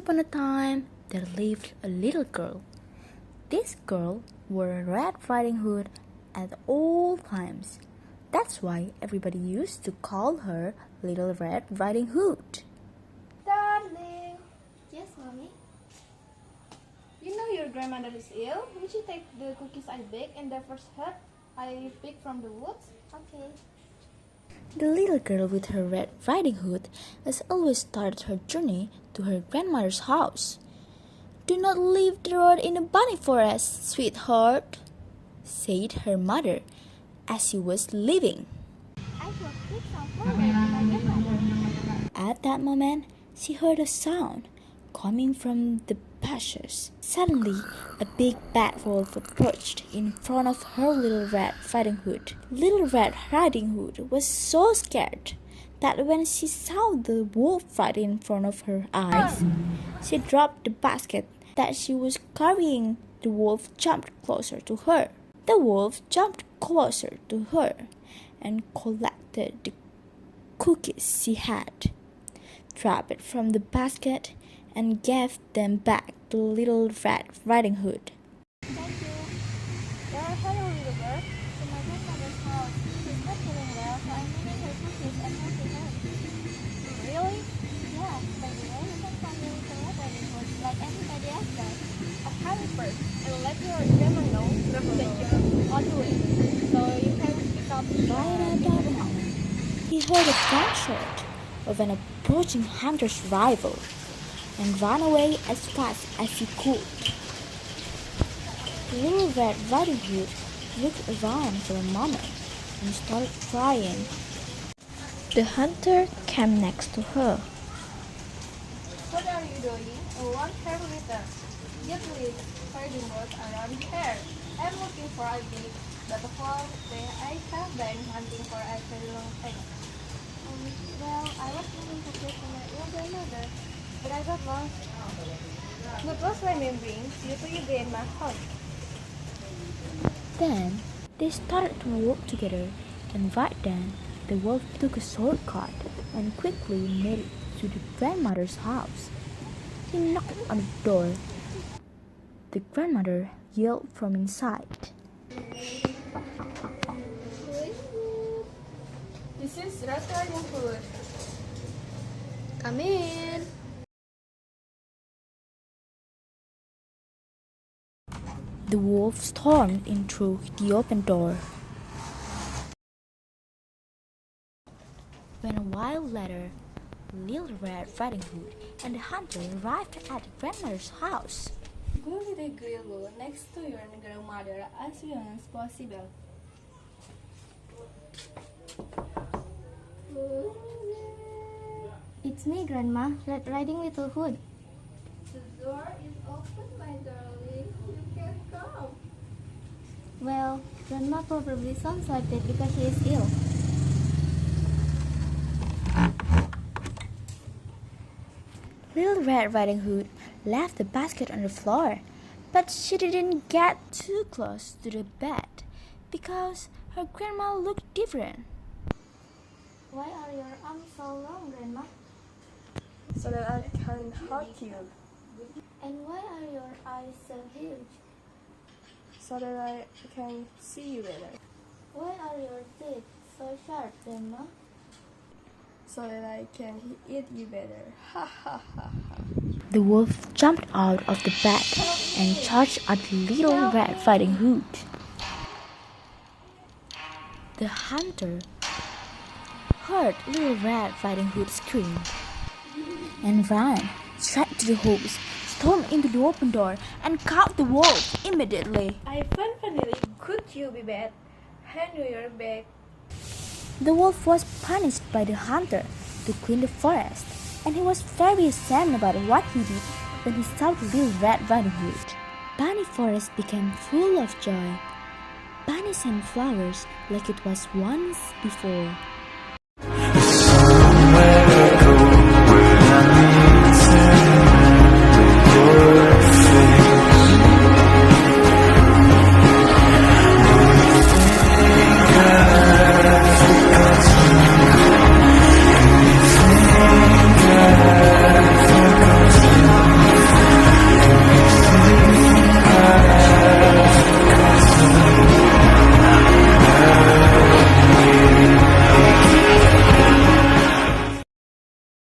upon a time, there lived a little girl. This girl wore a Red Riding Hood at all times. That's why everybody used to call her Little Red Riding Hood. Darling, Yes, Mommy. you know your grandmother is ill. Would you take the cookies I baked and the first herb I picked from the woods? Okay. The little girl with her Red Riding Hood has always started her journey to her grandmother's house. "Do not leave the road in the bunny forest, sweetheart," said her mother as she was leaving. I will pick some flowers for my grandmother. At that moment, she heard a sound coming from the bushes. Suddenly, a big bad wolf approached in front of her Little Red Riding Hood. Little Red Riding Hood was so scared that when she saw the wolf right in front of her eyes, she dropped the basket that she was carrying. The wolf jumped closer to her. The wolf jumped closer to her and collected the cookies she had, dropped it from the basket, and gave them back to Little Red Riding Hood. Thank you. Hello, little girl. To my grandmother's house. She's not feeling well, so I'm bringing her cookies and helping her. Really? Yeah, by the way, you can find your Little Red Riding Hood like anybody else does. A hurry first. I will let your grandma know that you're on the way. So you can pick up Right at that moment, he heard a gunshot of an approaching hunter's rifle and ran away as fast as he could. Little Red Riding Hood looked around for a moment and started crying. The hunter came next to her. What are you doing? I want her later. Get with herding birds around here. I'm looking for a big butterfly that I have been hunting for a very long time. Well, I was looking for cookies for my old grandmother, but I got lost. Good was remembering you to your grandma's house. Then they started to walk together, and right then the wolf took a shortcut and quickly made it to the grandmother's house. He knocked on the door. The grandmother yelled from inside. This is Red Riding Hood. Come in. The wolf stormed in through the open door. When a while later, Little Red Riding Hood and the hunter arrived at the grandmother's house. Go to the grill next to your grandmother as soon as possible. It's me, Grandma, Red Riding Little Hood. The door is open, my darling. You can come. Well, Grandma probably sounds like that because she is ill. Little Red Riding Hood left the basket on the floor, but she didn't get too close to the bed because her grandma looked different. Why are your arms so long, Grandma? So that I can hurt you. And why are your eyes so huge? So that I can see you better. Why are your teeth so sharp, Grandma? So that I can eat you better. Ha ha ha ha. The wolf jumped out of the bed and charged at Little Red Riding Hood. The hunter heard Little Red Riding Hood scream and ran straight to the house, stormed into the open door, and caught the wolf immediately. I finally could you be bad. Hand you your bag. The wolf was punished by the hunter to clean the forest, and he was very ashamed about what he did when he saw the Little Red Riding Hood. Bunny Forest became full of joy. Bunnies and flowers like it was once before.